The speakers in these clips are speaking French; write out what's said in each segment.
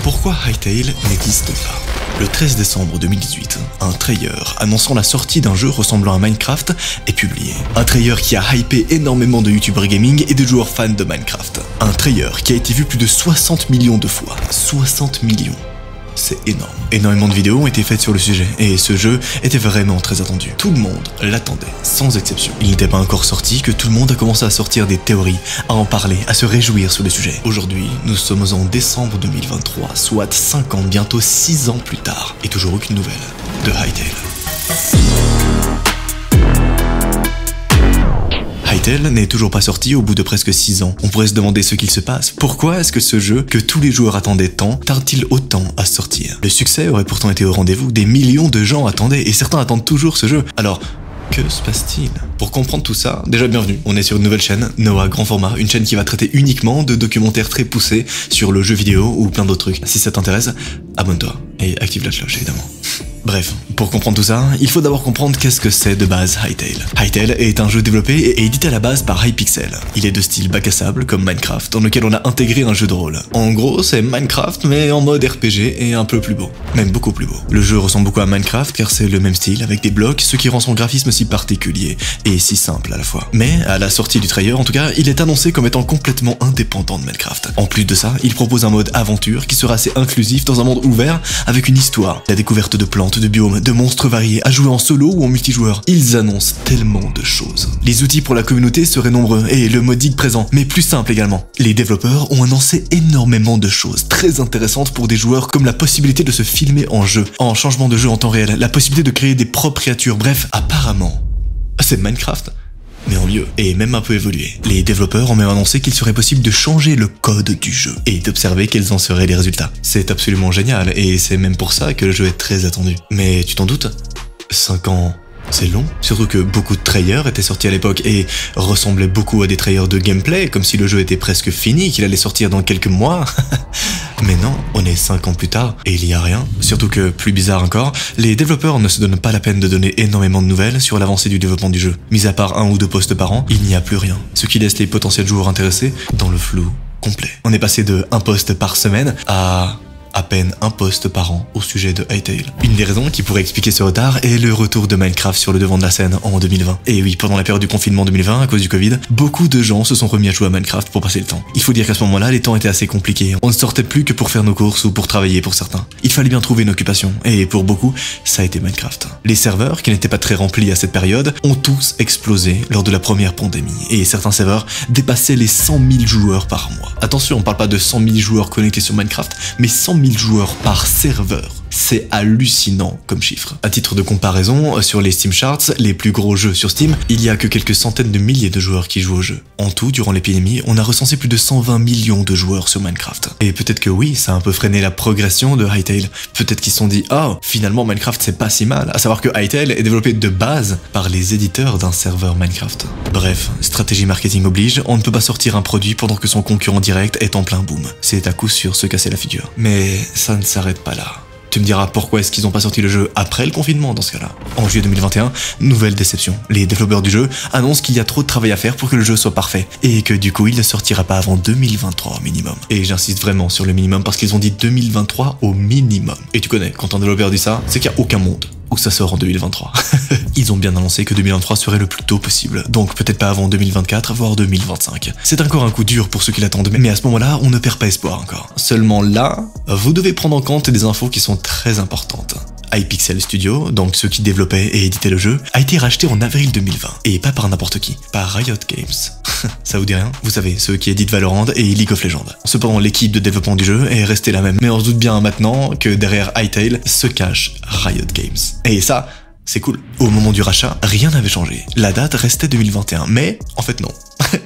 Pourquoi Hytale n'existe pas? Le 13 décembre 2018, un trailer annonçant la sortie d'un jeu ressemblant à Minecraft est publié. Un trailer qui a hypé énormément de youtubeurs gaming et de joueurs fans de Minecraft. Un trailer qui a été vu plus de 60 millions de fois. 60 millions. C'est énorme. Énormément de vidéos ont été faites sur le sujet, et ce jeu était vraiment très attendu. Tout le monde l'attendait, sans exception. Il n'était pas encore sorti que tout le monde a commencé à sortir des théories, à en parler, à se réjouir sur le sujet. Aujourd'hui, nous sommes en décembre 2023, soit 5 ans, bientôt 6 ans plus tard, et toujours aucune nouvelle de Hytale. Hytale n'est toujours pas sorti au bout de presque 6 ans. On pourrait se demander ce qu'il se passe. Pourquoi est-ce que ce jeu, que tous les joueurs attendaient tant, tarde-t-il autant à sortir? Le succès aurait pourtant été au rendez-vous, des millions de gens attendaient, et certains attendent toujours ce jeu. Alors, que se passe-t-il? Pour comprendre tout ça, déjà bienvenue, on est sur une nouvelle chaîne, Noah Grand Format, une chaîne qui va traiter uniquement de documentaires très poussés sur le jeu vidéo ou plein d'autres trucs. Si ça t'intéresse, abonne-toi et active la cloche évidemment. Bref, pour comprendre tout ça, il faut d'abord comprendre qu'est-ce que c'est de base Hytale. Hytale est un jeu développé et édité à la base par Hypixel. Il est de style bac à sable comme Minecraft, dans lequel on a intégré un jeu de rôle. En gros, c'est Minecraft mais en mode RPG et un peu plus beau. Même beaucoup plus beau. Le jeu ressemble beaucoup à Minecraft car c'est le même style avec des blocs, ce qui rend son graphisme si particulier et si simple à la fois. Mais à la sortie du trailer, en tout cas, il est annoncé comme étant complètement indépendant de Minecraft. En plus de ça, il propose un mode aventure qui sera assez inclusif dans un monde ouvert avec une histoire, la découverte de plantes, de biomes, de monstres variés, à jouer en solo ou en multijoueur. Ils annoncent tellement de choses. Les outils pour la communauté seraient nombreux et le modique présent, mais plus simple également. Les développeurs ont annoncé énormément de choses très intéressantes pour des joueurs comme la possibilité de se filmer en jeu, en changement de jeu en temps réel, la possibilité de créer des propres créatures, bref, apparemment, c'est Minecraft mais en mieux, et même un peu évolué. Les développeurs ont même annoncé qu'il serait possible de changer le code du jeu, et d'observer quels en seraient les résultats. C'est absolument génial, et c'est même pour ça que le jeu est très attendu. Mais tu t'en doutes? 5 ans... c'est long, surtout que beaucoup de trailers étaient sortis à l'époque et ressemblaient beaucoup à des trailers de gameplay, comme si le jeu était presque fini, qu'il allait sortir dans quelques mois. Mais non, on est 5 ans plus tard et il y a rien. Surtout que, plus bizarre encore, les développeurs ne se donnent pas la peine de donner énormément de nouvelles sur l'avancée du développement du jeu. Mis à part 1 ou 2 posts par an, il n'y a plus rien. Ce qui laisse les potentiels joueurs intéressés dans le flou complet. On est passé de 1 post par semaine à peine 1 post par an au sujet de Hytale. Une des raisons qui pourrait expliquer ce retard est le retour de Minecraft sur le devant de la scène en 2020. Et oui, pendant la période du confinement 2020, à cause du Covid, beaucoup de gens se sont remis à jouer à Minecraft pour passer le temps. Il faut dire qu'à ce moment-là, les temps étaient assez compliqués. On ne sortait plus que pour faire nos courses ou pour travailler pour certains. Il fallait bien trouver une occupation, et pour beaucoup, ça a été Minecraft. Les serveurs, qui n'étaient pas très remplis à cette période, ont tous explosé lors de la première pandémie, et certains serveurs dépassaient les 100 000 joueurs par mois. Attention, on parle pas de 100 000 joueurs connectés sur Minecraft, mais 100 000 joueurs par serveur. C'est hallucinant comme chiffre. À titre de comparaison, sur les Steam Charts, les plus gros jeux sur Steam, il y a que quelques centaines de milliers de joueurs qui jouent au jeu. En tout, durant l'épidémie, on a recensé plus de 120 millions de joueurs sur Minecraft. Et peut-être que oui, ça a un peu freiné la progression de Hytale. Peut-être qu'ils se sont dit, oh, finalement Minecraft c'est pas si mal. À savoir que Hytale est développé de base par les éditeurs d'un serveur Minecraft. Bref, stratégie marketing oblige, on ne peut pas sortir un produit pendant que son concurrent direct est en plein boom. C'est à coup sûr se casser la figure. Mais ça ne s'arrête pas là. Tu me diras pourquoi est-ce qu'ils n'ont pas sorti le jeu après le confinement dans ce cas-là. En juillet 2021, nouvelle déception. Les développeurs du jeu annoncent qu'il y a trop de travail à faire pour que le jeu soit parfait, et que du coup il ne sortira pas avant 2023 au minimum. Et j'insiste vraiment sur le minimum parce qu'ils ont dit 2023 au minimum. Et tu connais, quand un développeur dit ça, c'est qu'il n'y a aucun monde où ça sort en 2023. Ils ont bien annoncé que 2023 serait le plus tôt possible, donc peut-être pas avant 2024, voire 2025. C'est encore un coup dur pour ceux qui l'attendent, mais à ce moment-là, on ne perd pas espoir encore. Seulement là, vous devez prendre en compte des infos qui sont très importantes. Hypixel Studio, donc ceux qui développaient et éditaient le jeu, a été racheté en avril 2020, et pas par n'importe qui, par Riot Games. Ça vous dit rien? Vous savez, ceux qui éditent Valorant et League of Legends. Cependant, l'équipe de développement du jeu est restée la même, mais on se doute bien maintenant que derrière Hytale se cache Riot Games. Et ça, c'est cool. Au moment du rachat, rien n'avait changé. La date restait 2021, mais en fait non.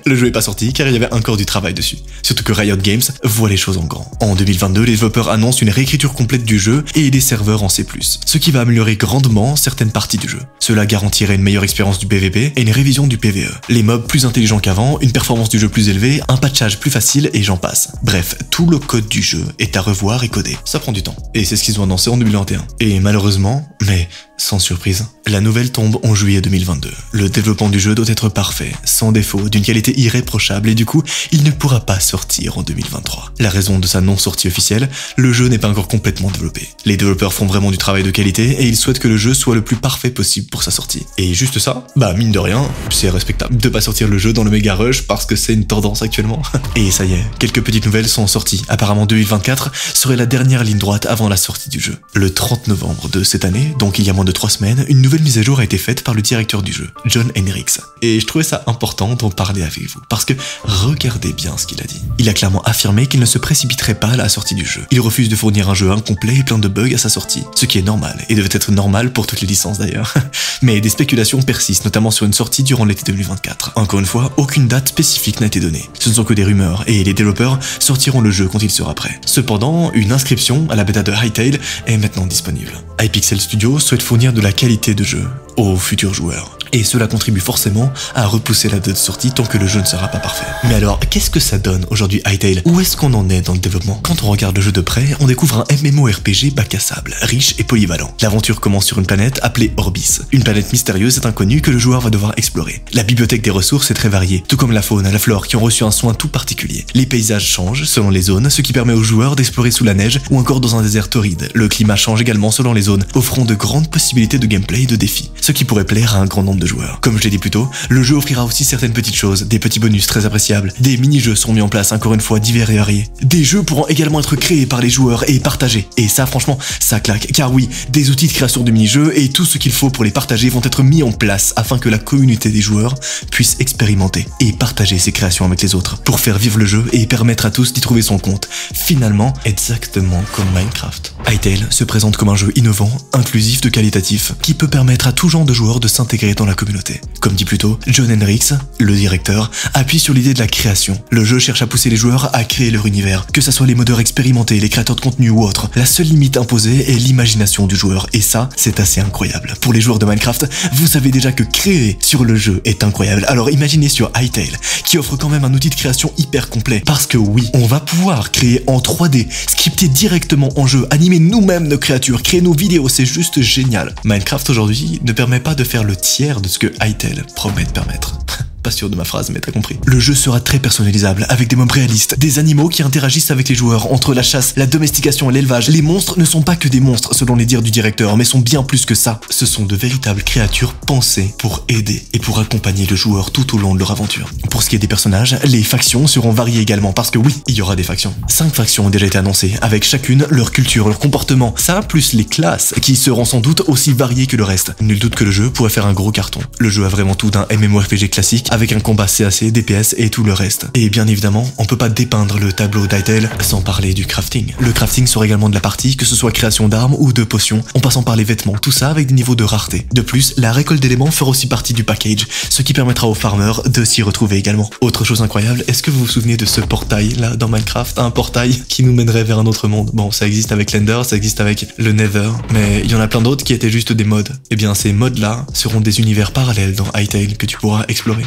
Le jeu est pas sorti car il y avait encore du travail dessus. Surtout que Riot Games voit les choses en grand. En 2022, les développeurs annoncent une réécriture complète du jeu et des serveurs en C+, ce qui va améliorer grandement certaines parties du jeu. Cela garantirait une meilleure expérience du PvP et une révision du PvE. Les mobs plus intelligents qu'avant, une performance du jeu plus élevée, un patchage plus facile et j'en passe. Bref, tout le code du jeu est à revoir et coder. Ça prend du temps. Et c'est ce qu'ils ont annoncé en 2021. Et malheureusement, mais sans surprise, la nouvelle tombe en juillet 2022. Le développement du jeu doit être parfait, sans défaut, d'une qualité irréprochable et du coup, il ne pourra pas sortir en 2023. La raison de sa non-sortie officielle, le jeu n'est pas encore complètement développé. Les développeurs font vraiment du travail de qualité et ils souhaitent que le jeu soit le plus parfait possible pour sa sortie. Et juste ça, bah mine de rien, c'est respectable de pas sortir le jeu dans le méga rush parce que c'est une tendance actuellement. Et ça y est, quelques petites nouvelles sont sorties. Apparemment 2024 serait la dernière ligne droite avant la sortie du jeu. Le 30 novembre de cette année, donc il y a moins de 3 semaines, une nouvelle mise à jour a été faite par le directeur du jeu, John Henricks. Et je trouvais ça important d'en parler avec vous, parce que regardez bien ce qu'il a dit. Il a clairement affirmé qu'il ne se précipiterait pas à la sortie du jeu. Il refuse de fournir un jeu incomplet et plein de bugs à sa sortie, ce qui est normal, et devait être normal pour toutes les licences d'ailleurs. Mais des spéculations persistent, notamment sur une sortie durant l'été 2024. Encore une fois, aucune date spécifique n'a été donnée. Ce ne sont que des rumeurs, et les développeurs sortiront le jeu quand il sera prêt. Cependant, une inscription à la bêta de Hytale est maintenant disponible. Hypixel Studios souhaite fournir de la qualité de jeu aux futurs joueurs. Et cela contribue forcément à repousser la date de sortie tant que le jeu ne sera pas parfait. Mais alors, qu'est-ce que ça donne aujourd'hui Hytale? Où est-ce qu'on en est dans le développement? Quand on regarde le jeu de près, on découvre un MMORPG bac à sable, riche et polyvalent. L'aventure commence sur une planète appelée Orbis, une planète mystérieuse et inconnue que le joueur va devoir explorer. La bibliothèque des ressources est très variée, tout comme la faune et la flore qui ont reçu un soin tout particulier. Les paysages changent selon les zones, ce qui permet aux joueurs d'explorer sous la neige ou encore dans un désert torride. Le climat change également selon les zones, offrant de grandes possibilités de gameplay et de défis, ce qui pourrait plaire à un grand nombre de joueurs. Comme je l'ai dit plus tôt, le jeu offrira aussi certaines petites choses, des petits bonus très appréciables, des mini-jeux seront mis en place encore une fois divers et variés. Des jeux pourront également être créés par les joueurs et partagés. Et ça franchement, ça claque, car oui, des outils de création de mini-jeux et tout ce qu'il faut pour les partager vont être mis en place afin que la communauté des joueurs puisse expérimenter et partager ses créations avec les autres, pour faire vivre le jeu et permettre à tous d'y trouver son compte. Finalement, exactement comme Minecraft. Hytale se présente comme un jeu innovant, inclusif de qualitatif, qui peut permettre à tout genre de joueurs de s'intégrer dans la communauté. Comme dit plus tôt, John Henricks, le directeur, appuie sur l'idée de la création. Le jeu cherche à pousser les joueurs à créer leur univers, que ce soit les modeurs expérimentés, les créateurs de contenu ou autres. La seule limite imposée est l'imagination du joueur, et ça, c'est assez incroyable. Pour les joueurs de Minecraft, vous savez déjà que créer sur le jeu est incroyable, alors imaginez sur Hytale, qui offre quand même un outil de création hyper complet. Parce que oui, on va pouvoir créer en 3D, scripter directement en jeu, animer nous-mêmes nos créatures, créer nos vidéos, c'est juste génial. Minecraft aujourd'hui ne permet pas de faire le tiers de ce que Hytale promet de permettre. Pas sûr de ma phrase, mais t'as compris. Le jeu sera très personnalisable, avec des mobs réalistes, des animaux qui interagissent avec les joueurs. Entre la chasse, la domestication et l'élevage, les monstres ne sont pas que des monstres selon les dires du directeur, mais sont bien plus que ça. Ce sont de véritables créatures pensées pour aider et pour accompagner le joueur tout au long de leur aventure. Pour ce qui est des personnages, les factions seront variées également, parce que oui, il y aura des factions. 5 factions ont déjà été annoncées, avec chacune leur culture, leur comportement. Ça, plus les classes, qui seront sans doute aussi variées que le reste. Nul doute que le jeu pourrait faire un gros carton. Le jeu a vraiment tout d'un MMORPG classique, avec un combat CAC, DPS et tout le reste. Et bien évidemment, on peut pas dépeindre le tableau d'Hytale sans parler du crafting. Le crafting sera également de la partie, que ce soit création d'armes ou de potions, en passant par les vêtements, tout ça avec des niveaux de rareté. De plus, la récolte d'éléments fera aussi partie du package, ce qui permettra aux farmers de s'y retrouver également. Autre chose incroyable, est-ce que vous vous souvenez de ce portail là dans Minecraft? Un portail qui nous mènerait vers un autre monde. Bon, ça existe avec l'Ender, ça existe avec le Nether, mais il y en a plein d'autres qui étaient juste des mods. Et bien ces mods là seront des univers parallèles dans Hytale que tu pourras explorer.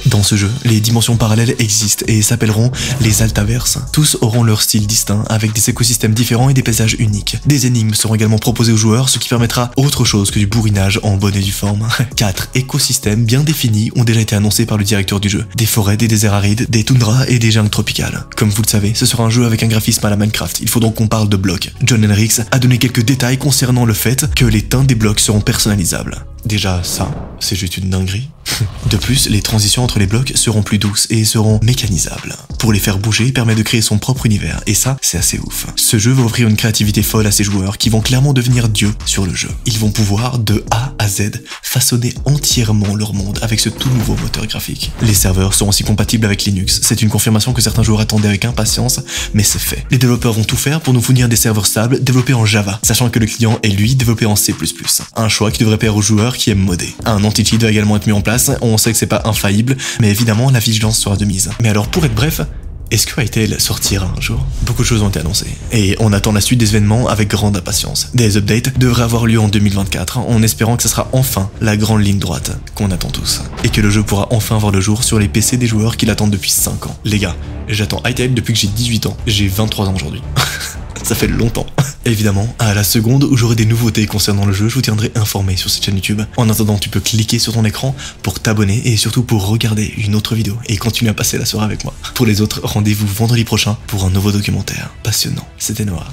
Dans ce jeu, les dimensions parallèles existent et s'appelleront les Altaverses. Tous auront leur style distinct, avec des écosystèmes différents et des paysages uniques. Des énigmes seront également proposées aux joueurs, ce qui permettra autre chose que du bourrinage en bonne et due forme. 4 écosystèmes bien définis ont déjà été annoncés par le directeur du jeu. Des forêts, des déserts arides, des toundras et des jungles tropicales. Comme vous le savez, ce sera un jeu avec un graphisme à la Minecraft, il faut donc qu'on parle de blocs. John Henricks a donné quelques détails concernant le fait que les teintes des blocs seront personnalisables. Déjà ça, c'est juste une dinguerie. De plus, les transitions entre les blocs seront plus douces et seront mécanisables. Pour les faire bouger, permet de créer son propre univers, et ça, c'est assez ouf. Ce jeu va offrir une créativité folle à ses joueurs qui vont clairement devenir dieux sur le jeu. Ils vont pouvoir, de A à Z, façonner entièrement leur monde avec ce tout nouveau moteur graphique. Les serveurs seront aussi compatibles avec Linux, c'est une confirmation que certains joueurs attendaient avec impatience, mais c'est fait. Les développeurs vont tout faire pour nous fournir des serveurs stables développés en Java, sachant que le client est lui développé en C++. Un choix qui devrait plaire aux joueurs qui aiment modder. Un anti-cheat va également être mis en place, on sait que c'est pas infaillible, mais évidemment la vigilance sera de mise. Mais alors pour être bref, est-ce que Hytale sortira un jour? Beaucoup de choses ont été annoncées, et on attend la suite des événements avec grande impatience. Des updates devraient avoir lieu en 2024, en espérant que ce sera enfin la grande ligne droite qu'on attend tous, et que le jeu pourra enfin voir le jour sur les PC des joueurs qui l'attendent depuis 5 ans. Les gars, j'attends Hytale depuis que j'ai 18 ans, j'ai 23 ans aujourd'hui. Ça fait longtemps. Évidemment, à la seconde où j'aurai des nouveautés concernant le jeu, je vous tiendrai informé sur cette chaîne YouTube. En attendant, tu peux cliquer sur ton écran pour t'abonner et surtout pour regarder une autre vidéo et continuer à passer la soirée avec moi. Pour les autres, rendez-vous vendredi prochain pour un nouveau documentaire passionnant. C'était Noah.